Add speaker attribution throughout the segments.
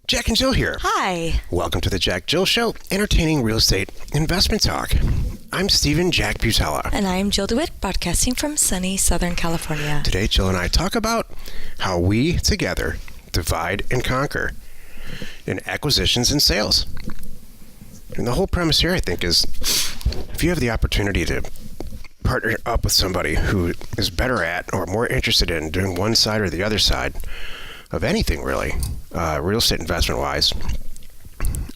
Speaker 1: Jack and Jill here.
Speaker 2: Hi.
Speaker 1: Welcome to the Jack Jill Show, entertaining real estate investment talk. I'm Stephen Jack Butella.
Speaker 2: And I'm Jill DeWitt, broadcasting from sunny Southern California.
Speaker 1: Today, Jill and I talk about how we together divide and conquer in acquisitions and sales. And the whole premise here, I think, is if you have the opportunity to partner up with somebody who is better at or more interested in doing one side or the other side of anything, really, real estate investment-wise,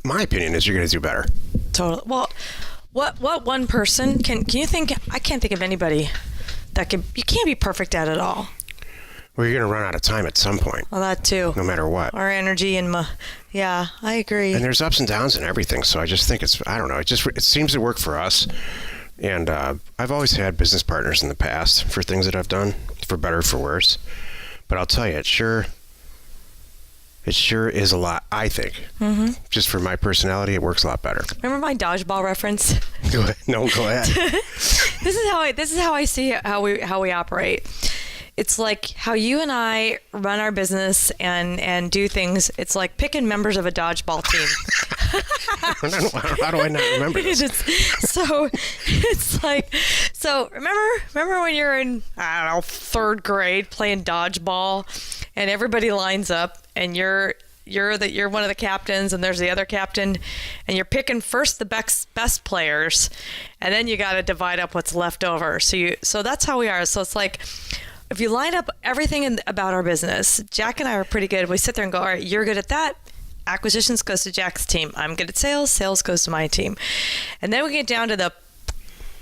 Speaker 1: my opinion is you're going to do better.
Speaker 2: Totally. Well, what one person can you think? I can't think of anybody that you can't be perfect at it all.
Speaker 1: Well, you're going to run out of time at some point.
Speaker 2: Well, that too.
Speaker 1: No matter what.
Speaker 2: Our energy and yeah, I agree.
Speaker 1: And there's ups and downs and everything, so I just think I don't know, it seems to work for us. And I've always had business partners in the past for things that I've done, for better or for worse. But I'll tell you, it sure is a lot, I think. Mm-hmm. Just for my personality, it works a lot better.
Speaker 2: Remember my dodgeball reference?
Speaker 1: Go ahead. No, go ahead.
Speaker 2: This is how I see it, how we operate. It's like how you and I run our business and do things. It's like picking members of a dodgeball team.
Speaker 1: How do I not remember this?
Speaker 2: So remember when you're in, I don't know, third grade playing dodgeball and everybody lines up and you're one of the captains and there's the other captain and you're picking first the best players and then you got to divide up what's left over. So that's how we are. So it's like, if you line up everything about our business, Jack and I are pretty good. We sit there and go, all right, you're good at that. Acquisitions goes to Jack's team. I'm good at sales. Sales goes to my team. And then we get down to the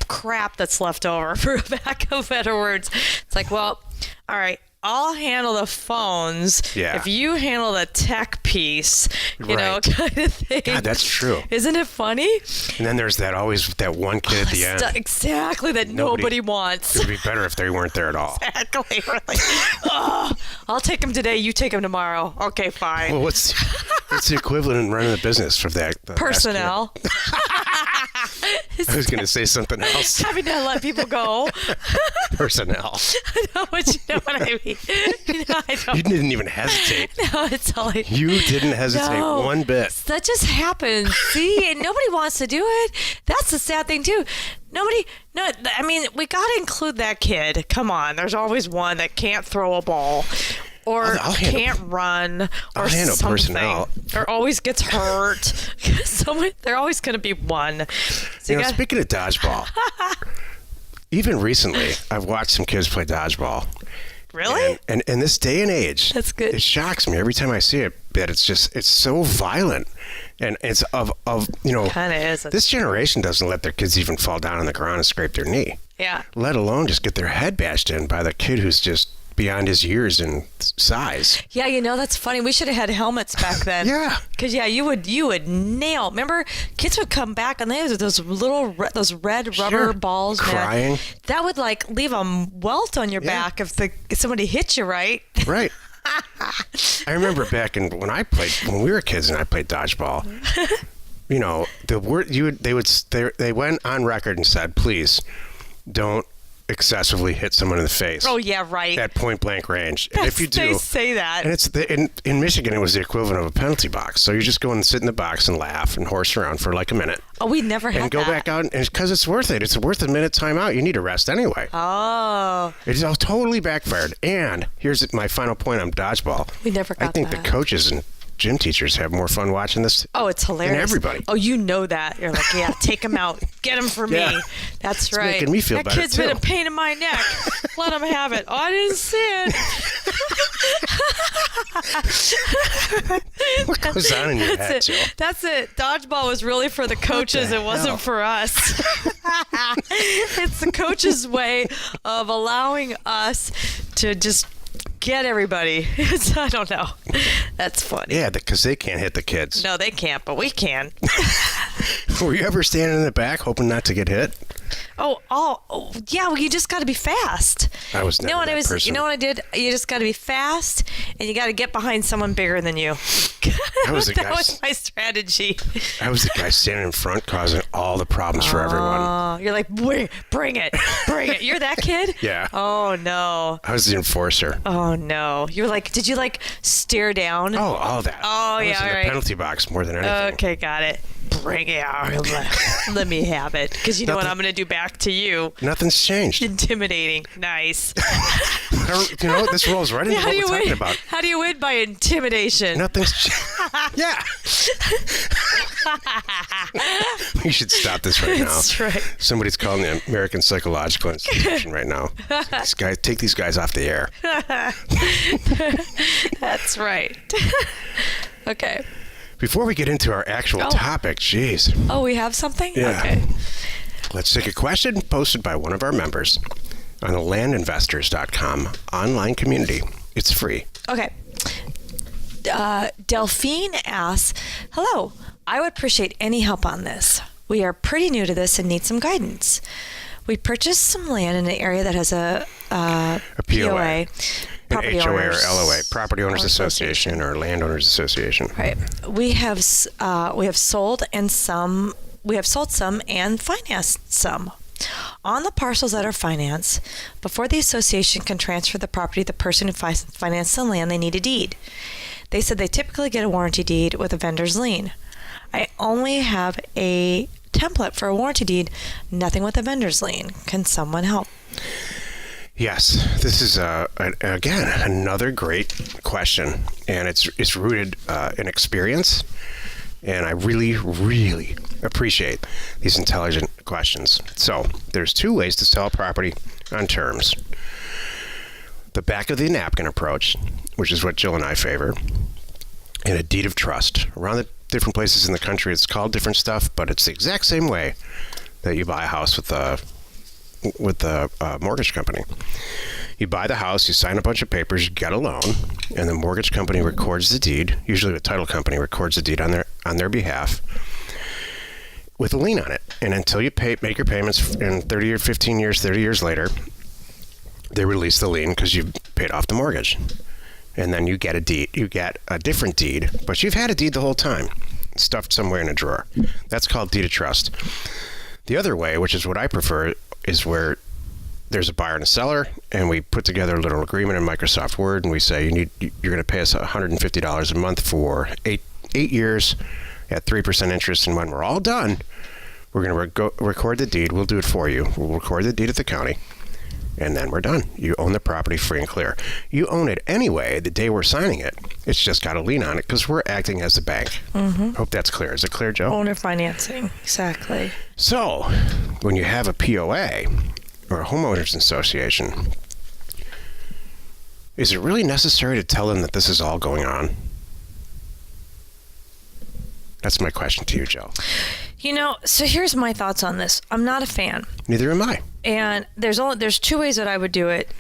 Speaker 2: crap that's left over, for lack of better words. It's like, well, all right, I'll handle the phones.
Speaker 1: Yeah.
Speaker 2: If you handle the tech piece, you know, kind of thing.
Speaker 1: God, that's true.
Speaker 2: Isn't it funny?
Speaker 1: And then there's always that one kid at the end.
Speaker 2: Exactly, that nobody wants.
Speaker 1: It would be better if they weren't there at all.
Speaker 2: Exactly. Really. Oh, I'll take him today. You take him tomorrow. Okay, fine.
Speaker 1: Well, what's the equivalent in running a business for that?
Speaker 2: Personnel.
Speaker 1: I was going to say something else.
Speaker 2: Having to let people go.
Speaker 1: Personnel.
Speaker 2: No, but you know what I mean.
Speaker 1: You didn't even hesitate.
Speaker 2: No, it's all like,
Speaker 1: you didn't hesitate one bit.
Speaker 2: That just happens. See, and nobody wants to do it. That's the sad thing too. I mean, we got to include that kid. Come on, there's always one that can't throw a ball. Or can't run, or something, personnel. Or always gets hurt. They're always going to be one. So
Speaker 1: speaking of dodgeball, even recently, I've watched some kids play dodgeball.
Speaker 2: Really?
Speaker 1: And in this day and age,
Speaker 2: that's good.
Speaker 1: It shocks me every time I see it. That it's so violent, and it's of
Speaker 2: kind of is.
Speaker 1: This generation doesn't let their kids even fall down on the ground and scrape their knee.
Speaker 2: Yeah.
Speaker 1: Let alone just get their head bashed in by the kid who's just beyond his years in size.
Speaker 2: Yeah, that's funny. We should have had helmets back then.
Speaker 1: Yeah.
Speaker 2: Because you would nail. Remember, kids would come back and they had those red rubber balls.
Speaker 1: Crying.
Speaker 2: Man. That would leave a welt on your back if somebody hit you, right?
Speaker 1: Right. I remember back when we were kids and I played dodgeball. The word they went on record and said, please don't excessively hit someone in the face.
Speaker 2: Oh yeah, right.
Speaker 1: At point blank range. And if you do,
Speaker 2: they say that.
Speaker 1: And it's in Michigan, it was the equivalent of a penalty box. So you just go and sit in the box and laugh and horse around for like a minute.
Speaker 2: Oh, we never had that.
Speaker 1: And go back out, and because it's worth it. It's worth a minute timeout. You need a rest anyway.
Speaker 2: Oh.
Speaker 1: It's all totally backfired. And here's my final point on dodgeball.
Speaker 2: We never got that.
Speaker 1: I think the coaches and gym teachers have more fun watching this.
Speaker 2: Oh, it's hilarious.
Speaker 1: Than everybody.
Speaker 2: Oh, you know that. You're like, yeah, take him out. Get him for me.
Speaker 1: Yeah.
Speaker 2: That's
Speaker 1: It's
Speaker 2: right.
Speaker 1: making me feel
Speaker 2: that
Speaker 1: better,
Speaker 2: kid's
Speaker 1: too.
Speaker 2: been a pain in my neck. Let him have it. Oh, I didn't see it.
Speaker 1: What goes on in your head, Jill?
Speaker 2: That's it. Dodgeball was really for the coaches. It wasn't for us. It's the coaches' way of allowing us to just get everybody. I don't know. That's funny.
Speaker 1: Yeah, because they can't hit the kids.
Speaker 2: No, they can't, but we can.
Speaker 1: Were you ever standing in the back hoping not to get hit?
Speaker 2: Yeah. Well, you just got to be fast.
Speaker 1: I was never that person.
Speaker 2: You know what I did? You just got to be fast, and you got to get behind someone bigger than you. That was my strategy.
Speaker 1: I was the guy standing in front, causing all the problems for everyone.
Speaker 2: You're like, bring it. You're that kid?
Speaker 1: Yeah.
Speaker 2: Oh no.
Speaker 1: I was the enforcer.
Speaker 2: Oh no. You're like, did you like stare down?
Speaker 1: Oh, all that.
Speaker 2: Oh,
Speaker 1: I was
Speaker 2: yeah,
Speaker 1: in
Speaker 2: right.
Speaker 1: the penalty box more than anything.
Speaker 2: Okay, got it. Bring it out. Let me have it. Because you know what I'm going to do back to you.
Speaker 1: Nothing's changed.
Speaker 2: Intimidating. Nice.
Speaker 1: You know, this rolls right into what we're talking about.
Speaker 2: How do you win by intimidation?
Speaker 1: Nothing's changed. Yeah. We should stop this right now.
Speaker 2: That's right.
Speaker 1: Somebody's calling the American Psychological Institution right now. Take these guys off the air.
Speaker 2: That's right. Okay.
Speaker 1: Before we get into our actual topic, geez.
Speaker 2: Oh, we have something?
Speaker 1: Yeah.
Speaker 2: Okay.
Speaker 1: Let's take a question posted by one of our members on the landinvestors.com online community. It's free.
Speaker 2: Okay. Delphine asks, hello, I would appreciate any help on this. We are pretty new to this and need some guidance. We purchased some land in an area that has a POA.
Speaker 1: An HOA or LOA, Property Owners Association or Landowners Association.
Speaker 2: Right. We have sold some and financed some. On the parcels that are financed, before the association can transfer the property to the person who financed the land, they need a deed. They said they typically get a warranty deed with a vendor's lien. I only have a template for a warranty deed, nothing with a vendor's lien. Can someone help?
Speaker 1: Yes, this is again another great question, and it's rooted in experience, and I really appreciate these intelligent questions. So there's two ways to sell a property on terms: the back of the napkin approach, which is what Jill and I favor, and a deed of trust. Around the different places in the country, it's called different stuff, but it's the exact same way that you buy a house with a mortgage company. You buy the house, you sign a bunch of papers, you get a loan, and the mortgage company records the deed. Usually the title company records the deed on their behalf with a lien on it. And until you make your payments in 30 or 15 years, 30 years later, they release the lien because you've paid off the mortgage. And then you get a deed. You get a different deed, but you've had a deed the whole time, stuffed somewhere in a drawer. That's called deed of trust. The other way, which is what I prefer, is where there's a buyer and a seller, and we put together a little agreement in Microsoft Word, and we say you're going to pay us $150 a month for eight years at 3% interest, and when we're all done, we're going to record the deed. We'll do it for you. We'll record the deed at the county, and then we're done. You own the property free and clear. You own it anyway the day we're signing it. It's just got a lien on it because we're acting as the bank. Mm-hmm. Hope that's clear. Is it clear, Joe?
Speaker 2: Owner financing. Exactly.
Speaker 1: So when you have a POA or a homeowners association, is it really necessary to tell them that this is all going on? That's my question to you, Joe.
Speaker 2: So here's my thoughts on this. I'm not a fan.
Speaker 1: Neither am I.
Speaker 2: And there's two ways that I would do it.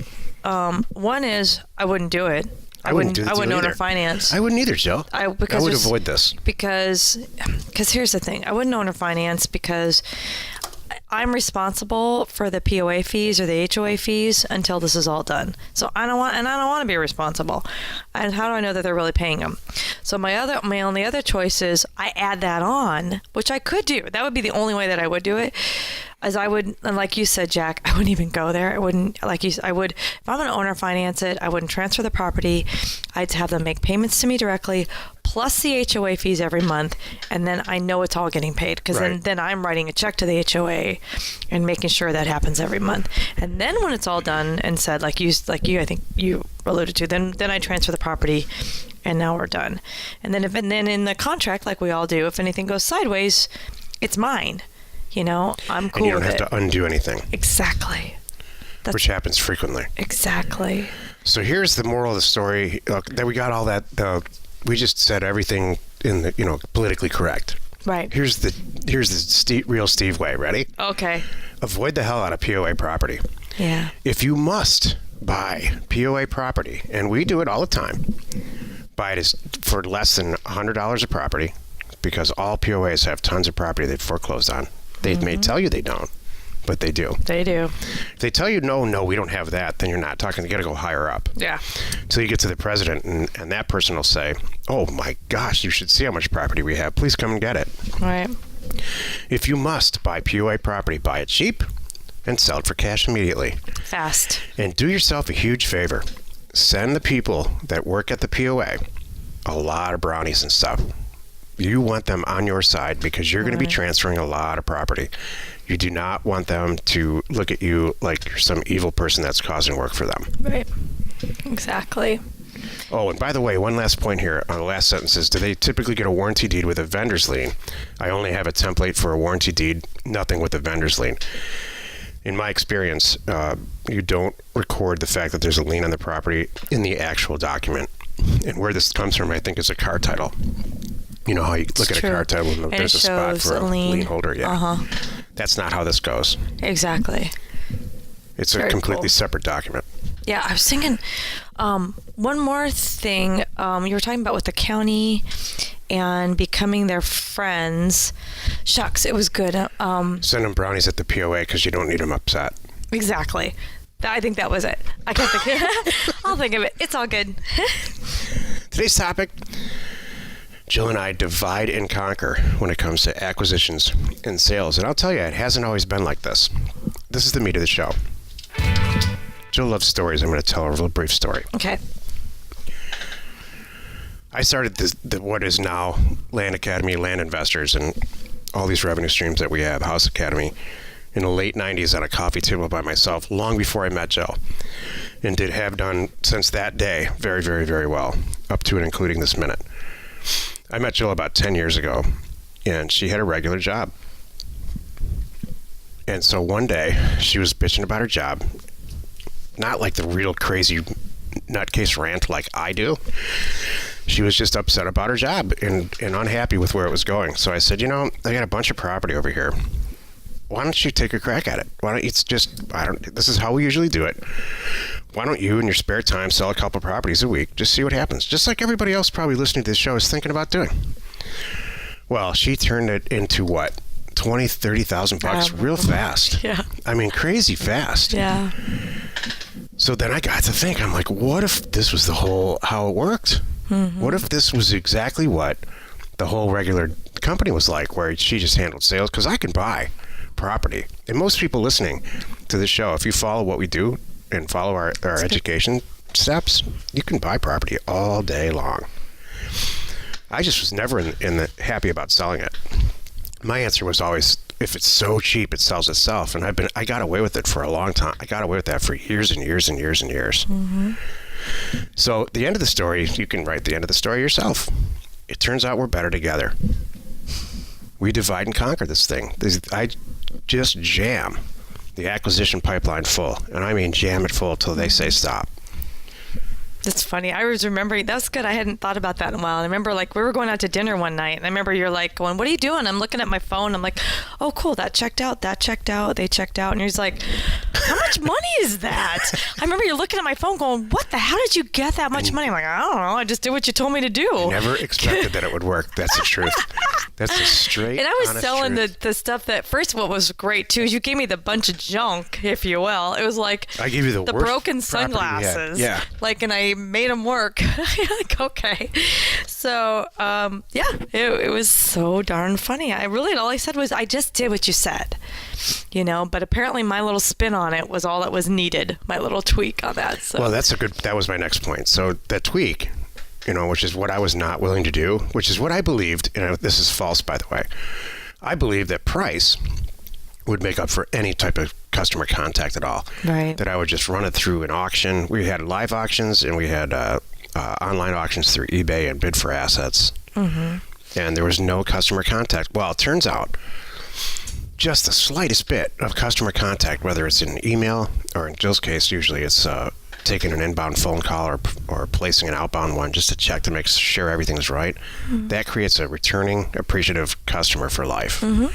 Speaker 2: One is I wouldn't do it. I wouldn't owner finance.
Speaker 1: I wouldn't either, Jill. I would avoid this.
Speaker 2: Because here's the thing. I wouldn't owner finance because I'm responsible for the POA fees or the HOA fees until this is all done. So I don't want to be responsible. And how do I know that they're really paying them? So my only other choice is I add that on, which I could do. That would be the only way that I would do it. As I would, and like you said, Jack, I wouldn't even go there. I wouldn't, like you said, I would, if I'm going to owner finance it, I wouldn't transfer the property. I'd have them make payments to me directly, plus the HOA fees every month, and then I know it's all getting paid because then I'm writing a check to the HOA and making sure that happens every month. And then when it's all done and said, like you, I think you alluded to, then I transfer the property, and now we're done. And then in the contract, like we all do, if anything goes sideways, it's mine. I'm cool with it.
Speaker 1: And you don't have to undo anything.
Speaker 2: Exactly.
Speaker 1: Which happens frequently.
Speaker 2: Exactly.
Speaker 1: So here's the moral of the story. That we got all that. We just said everything in the politically correct.
Speaker 2: Right.
Speaker 1: Here's the real Steve way. Ready?
Speaker 2: Okay.
Speaker 1: Avoid the hell out of POA property.
Speaker 2: Yeah.
Speaker 1: If you must buy POA property, and we do it all the time, buy it for less than $100 a property, because all POAs have tons of property they've foreclosed on. They may tell you they don't, but they do.
Speaker 2: They do.
Speaker 1: If they tell you, no, we don't have that, then you're not talking. You got to go higher up.
Speaker 2: Yeah.
Speaker 1: Until you get to the president, and that person will say, oh my gosh, you should see how much property we have. Please come and get it.
Speaker 2: Right.
Speaker 1: If you must buy POA property, buy it cheap and sell it for cash immediately.
Speaker 2: Fast.
Speaker 1: And do yourself a huge favor. Send the people that work at the POA a lot of brownies and stuff. You want them on your side because you're going to be transferring a lot of property. You do not want them to look at you like you're some evil person that's causing work for them.
Speaker 2: Right. Exactly.
Speaker 1: Oh, and by the way, one last point here on the last sentence is, do they typically get a warranty deed with a vendor's lien? I only have a template for a warranty deed, nothing with a vendor's lien. In my experience, you don't record the fact that there's a lien on the property in the actual document. And where this comes from, I think, is a car title. You know how you look at a car title and there's a spot for a lien holder? Yeah. That's not how this goes.
Speaker 2: Exactly.
Speaker 1: It's a completely separate document.
Speaker 2: Yeah, I was thinking one more thing. You were talking about with the county and becoming their friends. Shucks, it was good.
Speaker 1: Send them brownies at the POA because you don't need them upset.
Speaker 2: Exactly. I think that was it. I can't think of it. I'll think of it. It's all good.
Speaker 1: Today's topic, Jill and I divide and conquer when it comes to acquisitions and sales. And I'll tell you, it hasn't always been like this. This is the meat of the show. Jill loves stories. I'm going to tell her a little brief story.
Speaker 2: Okay.
Speaker 1: I started what is now Land Academy, Land Investors, and all these revenue streams that we have, House Academy, in the late 90s on a coffee table by myself, long before I met Jill, and have done since that day very, very, very well, up to and including this minute. I met Jill about 10 years ago, and she had a regular job. And so one day, she was bitching about her job, not like the real crazy nutcase rant like I do. She was just upset about her job and unhappy with where it was going. So I said, I got a bunch of property over here. Why don't you take a crack at it? This is how we usually do it. Why don't you, in your spare time, sell a couple properties a week? Just see what happens. Just like everybody else probably listening to this show is thinking about doing. Well, she turned it into what? $20,000-$30,000 real fast.
Speaker 2: Yeah.
Speaker 1: I mean, crazy fast.
Speaker 2: Yeah.
Speaker 1: So then I got to think, I'm like, what if this was how it worked? Mm-hmm. What if this was exactly what the whole regular company was like, where she just handled sales? Because I can buy property. And most people listening to this show, if you follow what we do and follow our education steps, you can buy property all day long. I just was never in the happy about selling it. My answer was always, if it's so cheap, it sells itself. And I got away with it for a long time. I got away with that for years and years and years and years. Mm-hmm. So the end of the story, you can write the end of the story yourself. It turns out we're better together. We divide and conquer this thing. I just jam the acquisition pipeline full. And I mean jam it full till they say stop.
Speaker 2: That's funny. I was remembering, that's good. I hadn't thought about that in a while. I remember we were going out to dinner one night, and I remember you're going, what are you doing? I'm looking at my phone. I'm like, oh, cool. That checked out. They checked out. And he's like, how much money is that? I remember you're looking at my phone going, what the, how did you get that much money? I'm like, I don't know. I just did what you told me to do.
Speaker 1: I never expected that it would work. That's the truth. That's the straight,
Speaker 2: and I was selling
Speaker 1: truth.
Speaker 2: the stuff that, first what was great too, is you gave me the bunch of junk, if you will. It was like,
Speaker 1: I gave you the worst
Speaker 2: broken sunglasses.
Speaker 1: Yeah.
Speaker 2: And I made them work. Okay. So, it was so darn funny. All I said was, I just did what you said, but apparently my little spin on it was all that was needed, my little tweak on that. So.
Speaker 1: Well, that was my next point. So that tweak, which is what I was not willing to do, which is what I believed, and this is false, by the way. I believed that price would make up for any type of customer contact at all.
Speaker 2: Right.
Speaker 1: That I would just run it through an auction. We had live auctions, and we had online auctions through eBay and bid for assets. Mm-hmm. And there was no customer contact. Well, it turns out just the slightest bit of customer contact, whether it's in an email or in Jill's case, usually it's taking an inbound phone call or placing an outbound one just to check to make sure everything's right. Mm-hmm. That creates a returning, appreciative customer for life. Mm-hmm.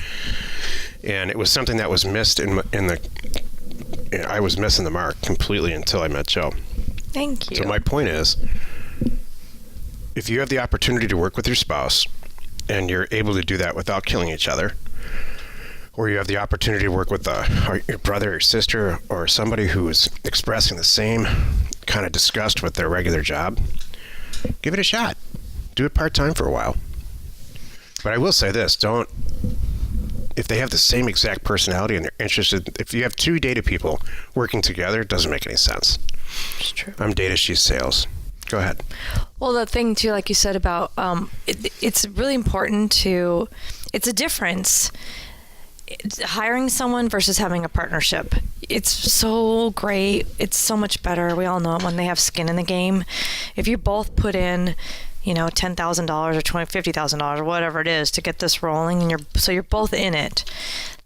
Speaker 1: And it was something that was missed I was missing the mark completely until I met Jill.
Speaker 2: Thank you.
Speaker 1: So my point is, if you have the opportunity to work with your spouse and you're able to do that without killing each other, or you have the opportunity to work with your brother or sister or somebody who is expressing the same kind of disgust with their regular job, give it a shot. Do it part-time for a while. But I will say this, if they have the same exact personality and they're interested, if you have two data people working together, it doesn't make any sense.
Speaker 2: It's true.
Speaker 1: I'm data, she's sales. Go ahead.
Speaker 2: Well, the thing too, like you said about, it's really important it's a difference hiring someone versus having a partnership. It's so great. It's so much better. We all know it when they have skin in the game. If you both put in, $10,000 or $50,000 or whatever it is to get this rolling, and you're both in it,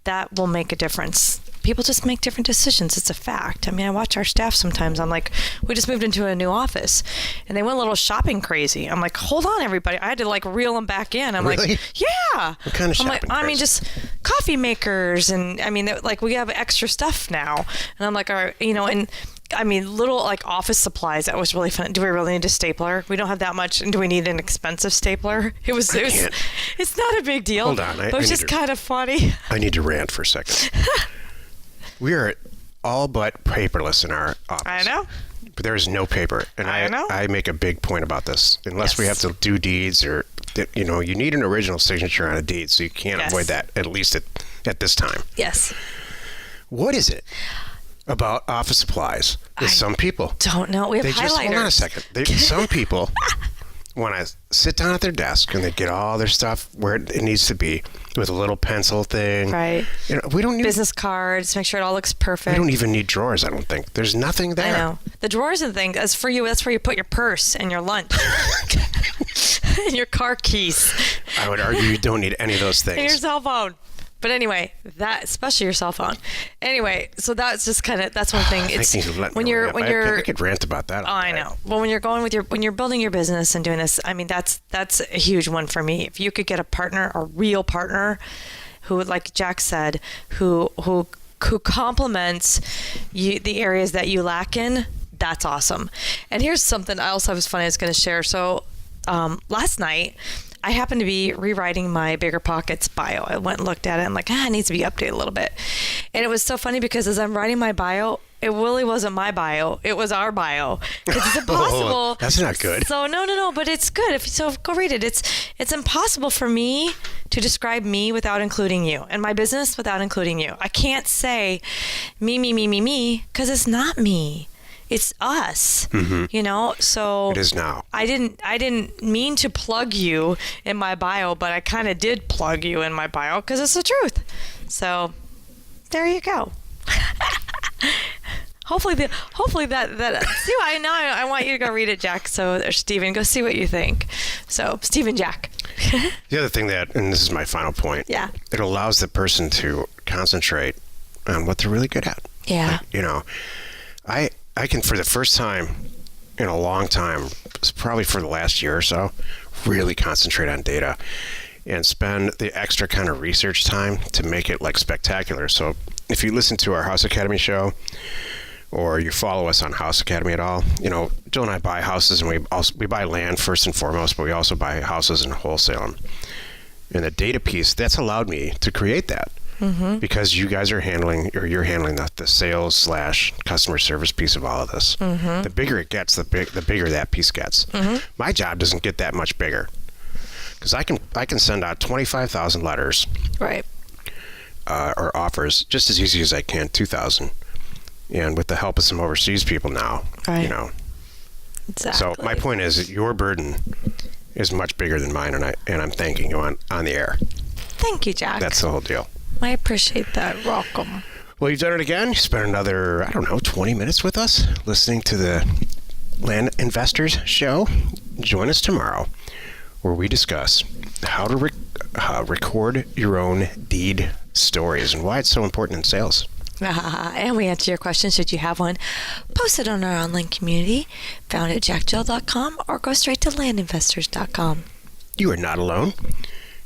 Speaker 2: that will make a difference. People just make different decisions. It's a fact. I mean, I watch our staff sometimes. I'm like, we just moved into a new office and they went a little shopping crazy. I'm like, hold on, everybody. I had to reel them back in. I'm
Speaker 1: really?
Speaker 2: Like, yeah.
Speaker 1: What kind of shopping crazy?
Speaker 2: I mean, just coffee makers. And I mean, we have extra stuff now. And I'm like, all right, and I mean, little office supplies. That was really fun. Do we really need a stapler? We don't have that much. And do we need an expensive stapler? It's not a big deal.
Speaker 1: Hold on.
Speaker 2: But it's just kind of funny.
Speaker 1: I need to rant for a second. We are all but paperless in our office.
Speaker 2: I know.
Speaker 1: But there is no paper. And
Speaker 2: I know.
Speaker 1: I make a big point about this. Unless we have to do deeds or, you need an original signature on a deed. So you can't avoid that, at least at this time.
Speaker 2: Yes.
Speaker 1: What is it about office supplies with some people?
Speaker 2: Don't know. We have highlighters.
Speaker 1: Hold on a second. Some people want to sit down at their desk and they get all their stuff where it needs to be with a little pencil thing.
Speaker 2: Right.
Speaker 1: We don't need
Speaker 2: business cards. Make sure it all looks perfect.
Speaker 1: We don't even need drawers, I don't think. There's nothing there.
Speaker 2: I know. The drawers and things, that's for you. That's where you put your purse and your lunch. And your car keys.
Speaker 1: I would argue you don't need any of those things.
Speaker 2: And your cell phone. But anyway, especially your cell phone. Anyway, so that's just that's one thing. It's
Speaker 1: I could rant about that.
Speaker 2: I know. Well, when you're building your business and doing this, I mean, that's a huge one for me. If you could get a real partner, who, like Jack said, who complements the areas that you lack in, that's awesome. And here's something else I was going to share. So last night, I happened to be rewriting my Bigger Pockets bio. I went and looked at it. I'm like, it needs to be updated a little bit. And it was so funny because as I'm writing my bio, it really wasn't my bio. It was our bio. Because it's impossible.
Speaker 1: That's not good.
Speaker 2: So no, but it's good. So go read it. It's impossible for me to describe me without including you and my business without including you. I can't say me, because it's not me. It's us, so
Speaker 1: it is now.
Speaker 2: I didn't mean to plug you in my bio, but I kind of did plug you in my bio because it's the truth. So there you go. Hopefully that see, I want you to go read it, Jack. So there's Steven, go see what you think. So Steven, Jack.
Speaker 1: The other thing and this is my final point.
Speaker 2: Yeah.
Speaker 1: It allows the person to concentrate on what they're really good at.
Speaker 2: Yeah.
Speaker 1: I can, for the first time in a long time, probably for the last year or so, really concentrate on data and spend the extra kind of research time to make it spectacular. So if you listen to our House Academy show or you follow us on House Academy at all, Jill and I buy houses and we buy land first and foremost, but we also buy houses and wholesale them. And the data piece, that's allowed me to create that. Mm-hmm. Because you guys are you're handling the sales / customer service piece of all of this. Mm-hmm. The bigger it gets, the bigger that piece gets. Mm-hmm. My job doesn't get that much bigger because I can send out 25,000 letters,
Speaker 2: right,
Speaker 1: or offers just as easy as I can 2,000, and with the help of some overseas people now,
Speaker 2: right. Exactly.
Speaker 1: So my point is that your burden is much bigger than mine, and I'm thanking you on the air.
Speaker 2: Thank you, Jack.
Speaker 1: That's the whole deal.
Speaker 2: I appreciate that. Welcome.
Speaker 1: Well, you've done it again. You spent another, 20 minutes with us listening to the Land Investors Show. Join us tomorrow where we discuss how to record your own deed stories and why it's so important in sales.
Speaker 2: And we answer your question, should you have one. Post it on our online community, found at JackJill.com, or go straight to landinvestors.com.
Speaker 1: You are not alone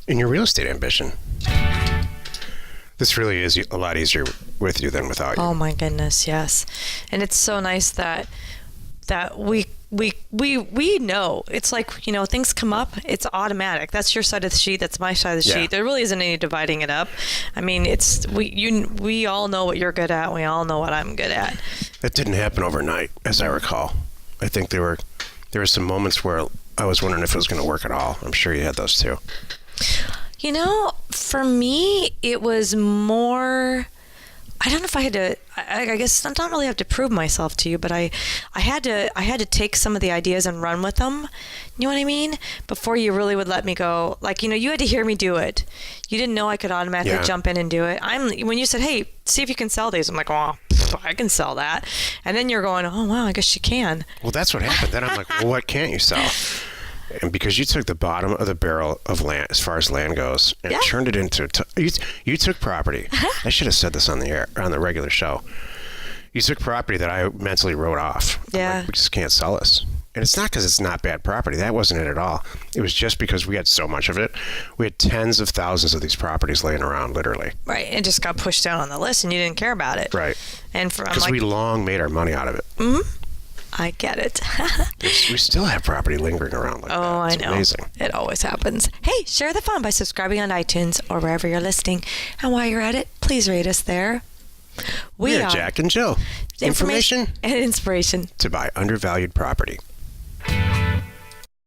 Speaker 1: in your real estate ambition. This really is a lot easier with you than without you.
Speaker 2: Oh my goodness, yes. And it's so nice that we we know. It's like, you know, things come up, it's automatic. That's your side of the sheet, that's my side of the
Speaker 1: Yeah.
Speaker 2: sheet. There really isn't any dividing it up. I mean, we all know what you're good at, we all know what I'm good at.
Speaker 1: It didn't happen overnight, as I recall. I think there were some moments where I was wondering if it was going to work at all. I'm sure you had those too.
Speaker 2: You know, for me, it was more, I don't know if I had to, I guess I don't really have to prove myself to you, but I had to take some of the ideas and run with them. You know what I mean? Before you really would let me go. Like, you know, you had to hear me do it. You didn't know I could automatically jump in and do it. When you said, hey, see if you can sell these, I'm like, well, I can sell that. And then you're going, oh, wow, I guess you can.
Speaker 1: Well, that's what happened. Then I'm like, well, what can't you sell? And because you took the bottom of the barrel of land, as far as land goes, and turned it into, you took property. I should have said this on the air, on the regular show. You took property that I mentally wrote off. I'm like, we just can't sell this. And it's not because it's not bad property. That wasn't it at all. It was just because we had so much of it. We had tens of thousands of these properties laying around, literally.
Speaker 2: Right. It just got pushed down on the list and you didn't care about it.
Speaker 1: Right.
Speaker 2: And
Speaker 1: because we long made our money out of it.
Speaker 2: Mm-hmm. I get it.
Speaker 1: We still have property lingering around like that. It's
Speaker 2: I know.
Speaker 1: Amazing.
Speaker 2: It always happens. Hey, share the fun by subscribing on iTunes or wherever you're listening. And while you're at it, please rate us there.
Speaker 1: We are Jack and Jill. Information
Speaker 2: and inspiration
Speaker 1: to buy undervalued property.